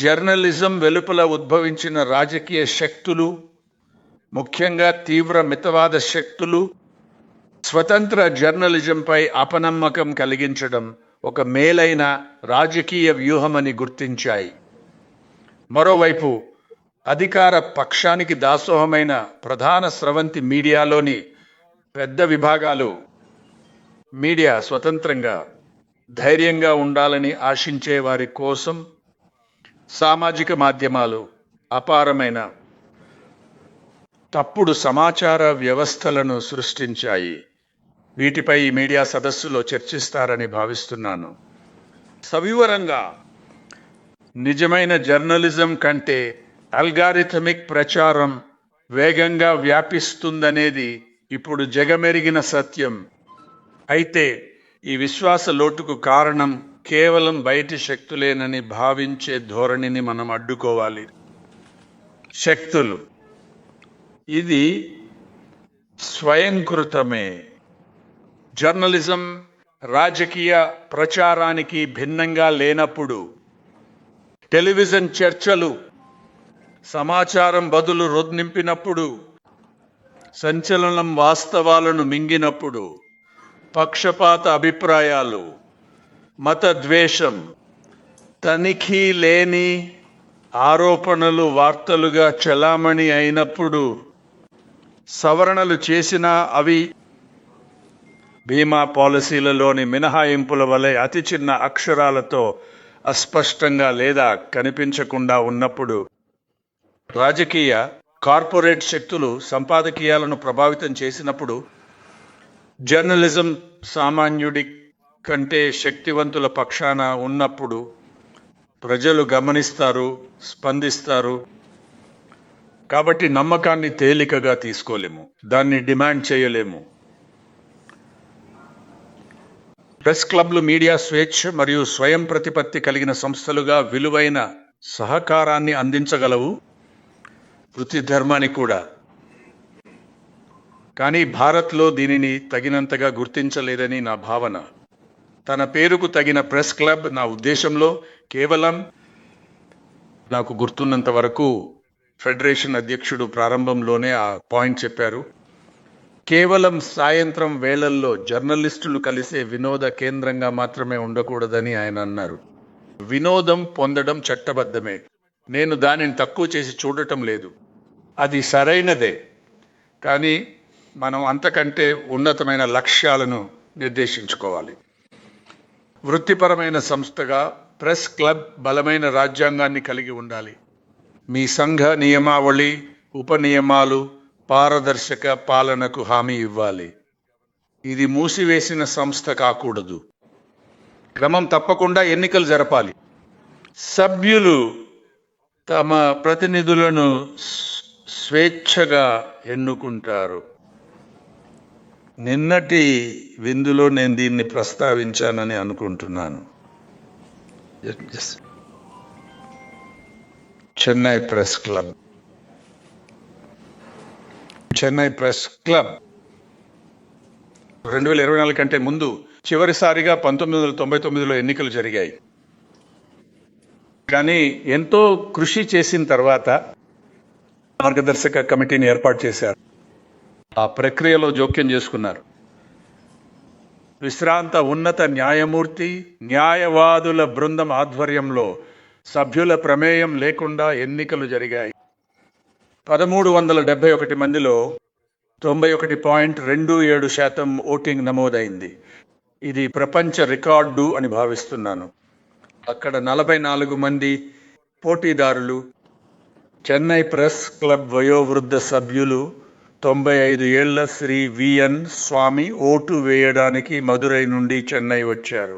Journalism వెలుపల ఉద్భవించిన రాజకీయ శక్తులు, ముఖ్యంగా తీవ్ర మితవాద శక్తులు స్వతంత్ర జర్నలిజంపై అపనమ్మకం కలిగించడం ఒక మేలైన రాజకీయ వ్యూహమని గుర్తించాయి. మరోవైపు అధికార పక్షానికి దాసోహమైన ప్రధాన స్రవంతి మీడియాలోని పెద్ద విభాగాలు మీడియా స్వతంత్రంగా ధైర్యంగా ఉండాలని ఆశించే వారి కోసం సామాజిక మాధ్యమాలు అపారమైన తప్పుడు సమాచార వ్యవస్థలను సృష్టించాయి. వీటిపై ఈ మీడియా సదస్సులో చర్చిస్తారని భావిస్తున్నాను. సవివరంగా నిజమైన జర్నలిజం కంటే అల్గారిథమిక్ ప్రచారం వేగంగా వ్యాపిస్తుందనేది ఇప్పుడు జగమెరిగిన సత్యం. అయితే ఈ విశ్వాస లోటుకు కారణం కేవలం బయటి శక్తులేనని భావించే ధోరణిని మనం అడ్డుకోవాలి. శక్తులు ఇది స్వయంకృతమే. జర్నలిజం రాజకీయ ప్రచారానికి భిన్నంగా లేనప్పుడు, టెలివిజన్ చర్చలు సమాచారం బదులు నింపినప్పుడు, సంచలనం వాస్తవాలను మింగినప్పుడు, పక్షపాత అభిప్రాయాలు, మత ద్వేషం, తనిఖీ లేని ఆరోపణలు వార్తలుగా చలామణి అయినప్పుడు, సవరణలు చేసినా అవి బీమా పాలసీలలోని మినహాయింపుల వలె అతి చిన్న అక్షరాలతో అస్పష్టంగా లేదా కనిపించకుండా ఉన్నప్పుడు, రాజకీయ కార్పొరేట్ శక్తులు సంపాదకీయాలను ప్రభావితం చేసినప్పుడు, జర్నలిజం సామాన్యుడి కంటే శక్తివంతుల పక్షాన ఉన్నప్పుడు ప్రజలు గమనిస్తారు, స్పందిస్తారు. కాబట్టి నమ్మకాన్ని తేలికగా తీసుకోలేము, దాన్ని డిమాండ్ చేయలేము. ప్రెస్ క్లబ్లు మీడియా స్వేచ్ఛ మరియు స్వయం ప్రతిపత్తి కలిగిన సంస్థలుగా విలువైన సహకారాన్ని అందించగలవు, వృత్తి ధర్మాన్ని కూడా. కానీ భారత్లో దీనిని తగినంతగా గుర్తించలేదని నా భావన. తన పేరుకు తగిన ప్రెస్ క్లబ్ నా ఉద్దేశంలో కేవలం, నాకు గుర్తున్నంత వరకు ఫెడరేషన్ అధ్యక్షుడు ప్రారంభంలోనే ఆ పాయింట్ చెప్పారు, కేవలం సాయంత్రం వేళల్లో జర్నలిస్టులు కలిసే వినోద కేంద్రంగా మాత్రమే ఉండకూడదని ఆయన అన్నారు. వినోదం పొందడం చట్టబద్ధమే. నేను దానిని తక్కువ చేసి చూడటం లేదు, అది సరైనదే. కానీ మనం అంతకంటే ఉన్నతమైన లక్ష్యాలను నిర్దేశించుకోవాలి. వృత్తిపరమైన సంస్థగా ప్రెస్ క్లబ్ బలమైన రాజ్యాంగాన్ని కలిగి ఉండాలి. మీ సంఘ నియమావళి, ఉపనియమాలు పారదర్శక పాలనకు హామీ ఇవ్వాలి. ఇది మూసివేసిన సంస్థ కాకూడదు. క్రమం తప్పకుండా ఎన్నికలు జరపాలి. సభ్యులు తమ ప్రతినిధులను స్వేచ్ఛగా ఎన్నుకుంటారు. నిన్నటి విందులో నేను దీన్ని ప్రస్తావించానని అనుకుంటున్నాను. చెన్నై ప్రెస్ క్లబ్ 2024 కంటే ముందు చివరిసారిగా 1999లో ఎన్నికలు జరిగాయి. కానీ ఎంతో కృషి చేసిన తర్వాత మార్గదర్శక కమిటీని ఏర్పాటు చేశారు. ఆ ప్రక్రియలో జోక్యం చేసుకున్నారు. విశ్రాంత ఉన్నత న్యాయమూర్తి, న్యాయవాదుల బృందం ఆధ్వర్యంలో సభ్యుల ప్రమేయం లేకుండా ఎన్నికలు జరిగాయి. 1371 మందిలో 91.27% ఓటింగ్ నమోదైంది. ఇది ప్రపంచ రికార్డు అని భావిస్తున్నాను. అక్కడ 44 మంది పోటీదారులు. చెన్నై ప్రెస్ క్లబ్ వయోవృద్ధ సభ్యులు 95 ఏళ్ల శ్రీ విఎన్ స్వామి ఓటు వేయడానికి మదురై నుండి చెన్నై వచ్చారు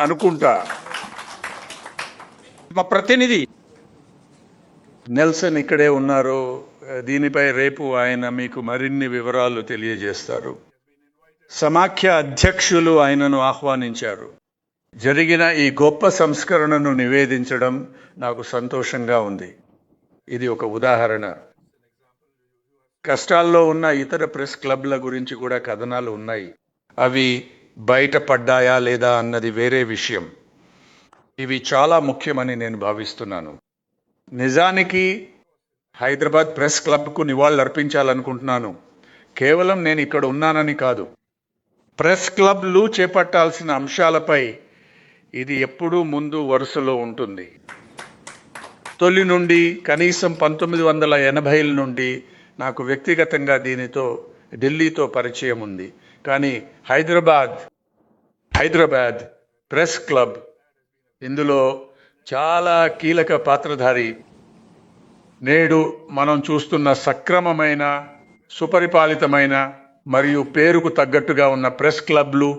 అనుకుంటా. మా ప్రతినిధి నెల్సన్ ఇక్కడే ఉన్నారు. దీనిపై రేపు ఆయన మీకు మరిన్ని వివరాలు తెలియజేస్తారు. సమాఖ్య అధ్యక్షులు ఆయనను ఆహ్వానించారు. జరిగిన ఈ గొప్ప సంస్కరణను నివేదించడం నాకు సంతోషంగా ఉంది. ఇది ఒక ఉదాహరణ. కష్టాల్లో ఉన్న ఇతర ప్రెస్ క్లబ్ల గురించి కూడా కథనాలు ఉన్నాయి. అవి బయటపడ్డాయా లేదా అన్నది వేరే విషయం. ఇవి చాలా ముఖ్యమని నేను భావిస్తున్నాను. నిజానికి హైదరాబాద్ ప్రెస్ క్లబ్కు నివాళులు అర్పించాలనుకుంటున్నాను. కేవలం నేను ఇక్కడ ఉన్నానని కాదు. ప్రెస్ క్లబ్లు చేపట్టాల్సిన అంశాలపై ఇది ఎప్పుడూ ముందు వరుసలో ఉంటుంది. తొలి నుండి కనీసం 1980ల నుండి నాకు వ్యక్తిగతంగా ఢిల్లీతో పరిచయం ఉంది. కానీ హైదరాబాద్ ప్రెస్ క్లబ్ ఇందులో చాలా కీలక పాత్రధారి. నేడు మనం చూస్తున్న సక్రమమైన, సుపరిపాలితమైన మరియు పేరుకు తగ్గట్టుగా ఉన్న ప్రెస్ క్లబ్లు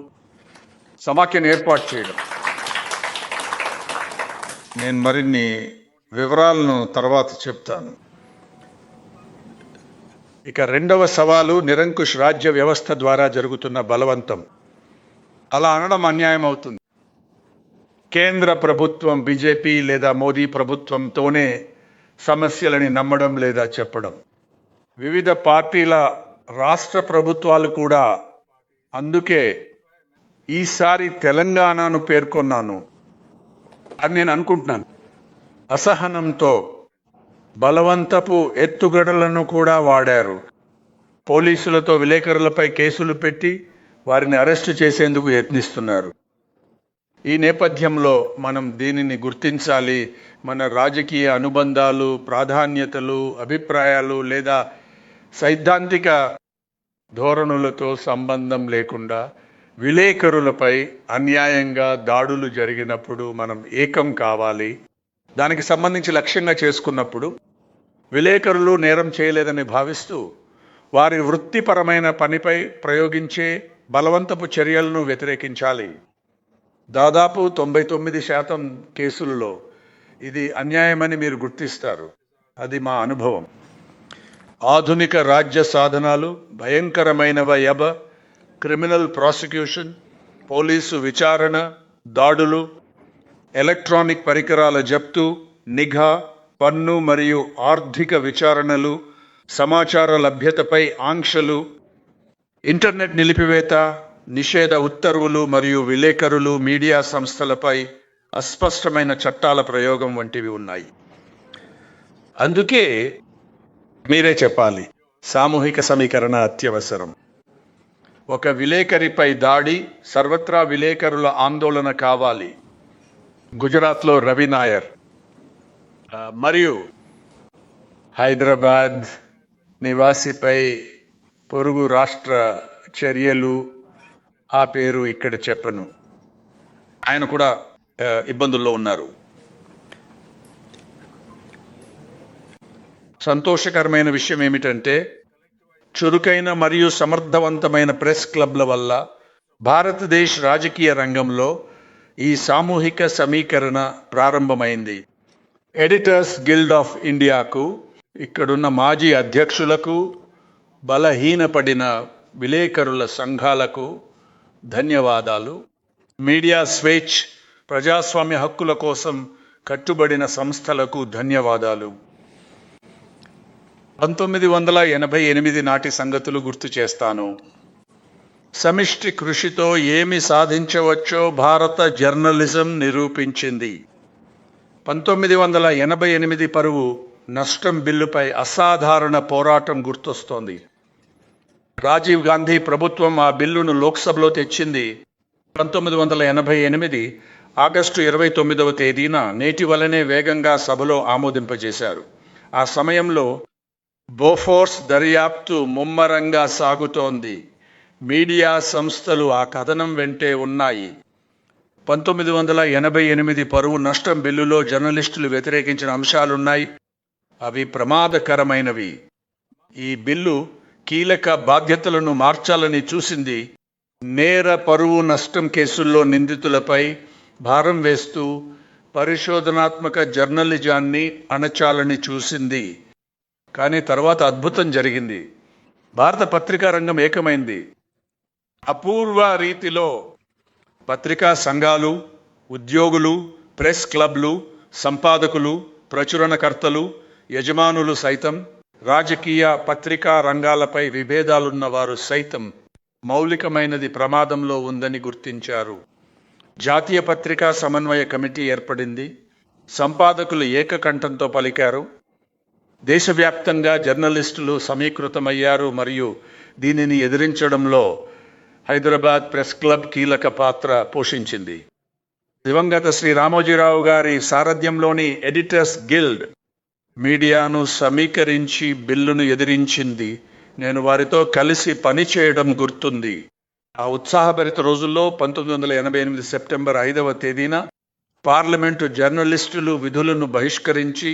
సమాఖ్యను ఏర్పాటు చేయడం. నేను మరిన్ని వివరాలను తర్వాత చెప్తాను. ఇక రెండవ సవాలు నిరంకుశ్ రాజ్య వ్యవస్థ ద్వారా జరుగుతున్న బలవంతం. అలా అనడం అన్యాయం అవుతుంది. కేంద్ర ప్రభుత్వం, బీజేపీ లేదా మోదీ ప్రభుత్వంతోనే సమస్యలని నమ్మడం లేదా చెప్పడం. వివిధ పార్టీల రాష్ట్ర ప్రభుత్వాలు కూడా. అందుకే ఈసారి తెలంగాణను పేర్కొన్నాను అని నేను అనుకుంటున్నాను. అసహనంతో బలవంతపు ఎత్తుగడలను కూడా వాడారు. పోలీసులతో విలేకరులపై కేసులు పెట్టి వారిని అరెస్టు చేసేందుకు యత్నిస్తున్నారు. ఈ నేపథ్యంలో మనం దీనిని గుర్తించాలి. మన రాజకీయ అనుబంధాలు, ప్రాధాన్యతలు, అభిప్రాయాలు లేదా సైద్ధాంతిక ధోరణులతో సంబంధం లేకుండా విలేకరులపై అన్యాయంగా దాడులు జరిగినప్పుడు మనం ఏకం కావాలి. దానికి సంబంధించి లక్ష్యంగా చేసుకున్నప్పుడు విలేకరులు నేరం చేయలేదని భావిస్తూ వారి వృత్తిపరమైన పనిపై ప్రయోగించే బలవంతపు చర్యలను వ్యతిరేకించాలి. దాదాపు 99% కేసులలో ఇది అన్యాయమని మీరు గుర్తిస్తారు. అది మా అనుభవం. ఆధునిక రాజ్య సాధనాలు, భయంకరమైనవ క్రిమినల్ ప్రాసిక్యూషన్, పోలీసు విచారణ, దాడులు, ఎలక్ట్రానిక్ పరికరాల జప్తు, నిఘా, పన్ను మరియు ఆర్థిక విచారణలు, సమాచార లభ్యతపై ఆంక్షలు, ఇంటర్నెట్ నిలిపివేత, నిషేధ ఉత్తర్వులు మరియు విలేకరులు, మీడియా సంస్థలపై అస్పష్టమైన చట్టాల ప్రయోగం వంటివి ఉన్నాయి. అందుకే మీరే చెప్పాలి, సామూహిక సమీకరణ అత్యవసరం. ఒక విలేకరిపై దాడి, సర్వత్రా విలేకరుల ఆందోళన కావాలి. గుజరాత్లో రవి నాయర్ మరియు హైదరాబాద్ నివాసిపై పొరుగు రాష్ట్ర చర్యలు, ఆ పేరు ఇక్కడ చెప్పను. ఆయన కూడా ఇబ్బందుల్లో ఉన్నారు. సంతోషకరమైన విషయం ఏమిటంటే చురుకైన మరియు సమర్థవంతమైన ప్రెస్ క్లబ్ల వల్ల భారతదేశ రాజకీయ రంగంలో ఈ సామూహిక సమీకరణ ప్రారంభమైంది. ఎడిటర్స్ గిల్డ్ ఆఫ్ ఇండియాకు, ఇక్కడున్న మాజీ అధ్యక్షులకు, బలహీనపడిన విలేకరుల సంఘాలకు ధన్యవాదాలు. మీడియా స్వేచ్ఛ, ప్రజాస్వామ్య హక్కుల కోసం కట్టుబడిన సంస్థలకు ధన్యవాదాలు. 1988 నాటి సంగతులు గుర్తు చేస్తాను. సమిష్టి కృషితో ఏమి సాధించవచ్చో భారత జర్నలిజం నిరూపించింది. 1988 పరువు నష్టం బిల్లుపై అసాధారణ పోరాటం గుర్తొస్తోంది. రాజీవ్ గాంధీ ప్రభుత్వం ఆ బిల్లును లోక్సభలో తెచ్చింది. 1988 ఆగస్టు 29వ తేదీన నేటి వలనే వేగంగా సభలో ఆమోదింపజేశారు. ఆ సమయంలో బోఫోర్స్ దర్యాప్తు ముమ్మరంగా సాగుతోంది. మీడియా సంస్థలు ఆ కథనం వెంటే ఉన్నాయి. 1988 పరువు నష్టం బిల్లులో జర్నలిస్టులు వ్యతిరేకించిన అంశాలున్నాయి. అవి ప్రమాదకరమైనవి. ఈ బిల్లు కీలక బాధ్యతలను మార్చాలని చూసింది. నేర పరువు నష్టం కేసుల్లో నిందితులపై భారం వేస్తూ పరిశోధనాత్మక జర్నలిజాన్ని అణచాలని చూసింది. కానీ తర్వాత అద్భుతం జరిగింది. భారత పత్రికా రంగం ఏకమైంది. అపూర్వ రీతిలో పత్రికా సంఘాలు, ఉద్యోగులు, ప్రెస్ క్లబ్లు, సంపాదకులు, ప్రచురణకర్తలు, యజమానులు సైతం, రాజకీయ పత్రికా రంగాలపై విభేదాలున్న వారు సైతం మౌలికమైనది ప్రమాదంలో ఉందని గుర్తించారు. జాతీయ పత్రికా సమన్వయ కమిటీ ఏర్పడింది. సంపాదకులు ఏకకంఠంతో పలికారు. దేశవ్యాప్తంగా జర్నలిస్టులు సమీకృతమయ్యారు మరియు దీనిని ఎదిరించడంలో హైదరాబాద్ ప్రెస్ క్లబ్ కీలక పాత్ర పోషించింది. దివంగత శ్రీ రామోజీరావు గారి సారథ్యంలోని ఎడిటర్స్ గిల్డ్ మీడియాను సమీకరించి బిల్లును ఎదిరించింది. నేను వారితో కలిసి పనిచేయడం గుర్తుంది. ఆ ఉత్సాహభరిత రోజుల్లో 1988 సెప్టెంబర్ 5వ తేదీన పార్లమెంటు జర్నలిస్టులు విధులను బహిష్కరించి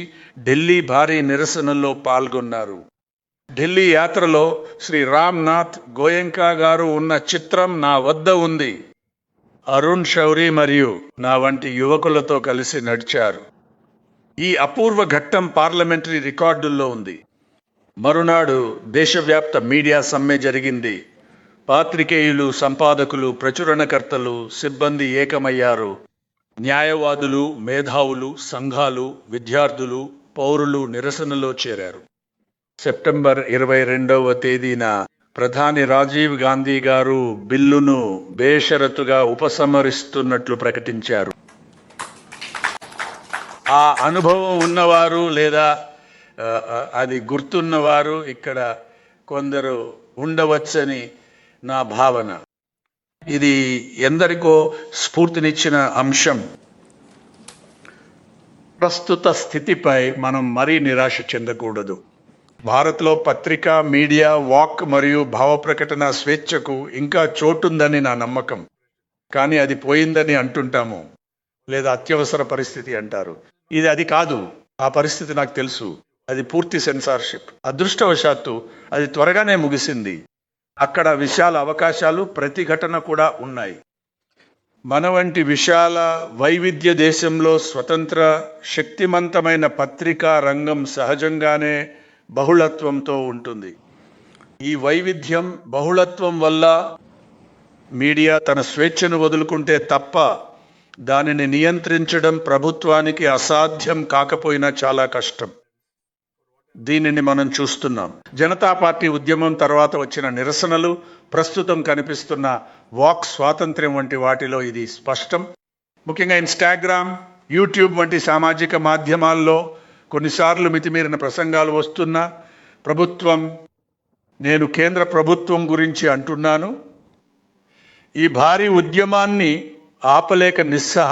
ఢిల్లీ భారీ నిరసనల్లో పాల్గొన్నారు. ఢిల్లీ యాత్రలో శ్రీ రామ్నాథ్ గోయంకా గారు ఉన్న చిత్రం నా వద్ద ఉంది. అరుణ్ శౌరి మరియు నా వంటి యువకులతో కలిసి నడిచారు. ఈ అపూర్వ ఘట్టం పార్లమెంటరీ రికార్డుల్లో ఉంది. మరునాడు దేశవ్యాప్త మీడియా సమ్మె జరిగింది. పాత్రికేయులు, సంపాదకులు, ప్రచురణకర్తలు, సిబ్బంది ఏకమయ్యారు. న్యాయవాదులు, మేధావులు, సంఘాలు, విద్యార్థులు, పౌరులు నిరసనలో చేరారు. సెప్టెంబర్ 22వ తేదీన ప్రధాని రాజీవ్ గాంధీ గారు బిల్లును బేషరతుగా ఉపసంహరిస్తున్నట్లు ప్రకటించారు. ఆ అనుభవం ఉన్నవారు లేదా అది గుర్తున్నవారు ఇక్కడ కొందరు ఉండవచ్చని నా భావన. ఇది ఎందరికో స్ఫూర్తినిచ్చిన అంశం. ప్రస్తుత స్థితిపై మనం మరీ నిరాశ చెందకూడదు. భారత్లో పత్రికా, మీడియా, వాక్ మరియు భావ ప్రకటన స్వేచ్ఛకు ఇంకా చోటుందని నా నమ్మకం. కానీ అది పోయిందని అంటుంటాము, లేదా అత్యవసర పరిస్థితి అంటారు. ఇది అది కాదు. ఆ పరిస్థితి నాకు తెలుసు. అది పూర్తి సెన్సార్షిప్. అదృష్టవశాత్తు అది త్వరగానే ముగిసింది. అక్కడ విశాల అవకాశాలు, ప్రతిఘటన కూడా ఉన్నాయి. మన వంటి విశాల వైవిధ్య దేశంలో స్వతంత్ర శక్తిమంతమైన పత్రికా రంగం సహజంగానే బహుళత్వంతో ఉంటుంది. ఈ వైవిధ్యం, బహుళత్వం వల్ల మీడియా తన స్వేచ్ఛను వదులుకుంటే తప్ప దానిని నియంత్రించడం ప్రభుత్వానికి అసాధ్యం కాకపోయినా చాలా కష్టం. దీనిని మనం చూస్తున్నాం. జనతా పార్టీ ఉద్యమం తర్వాత వచ్చిన నిరసనలు, ప్రస్తుతం కనిపిస్తున్న వాక్ స్వాతంత్ర్యం వంటి వాటిలో ఇది స్పష్టం. ముఖ్యంగా ఇన్స్టాగ్రామ్, యూట్యూబ్ వంటి సామాజిక మాధ్యమాల్లో కొన్నిసార్లు మితిమీరిన ప్రసంగాలు వస్తున్నా నేను కేంద్ర ప్రభుత్వం గురించి అంటున్నాను, ఈ భారీ ఉద్యమాన్ని ఆపలేక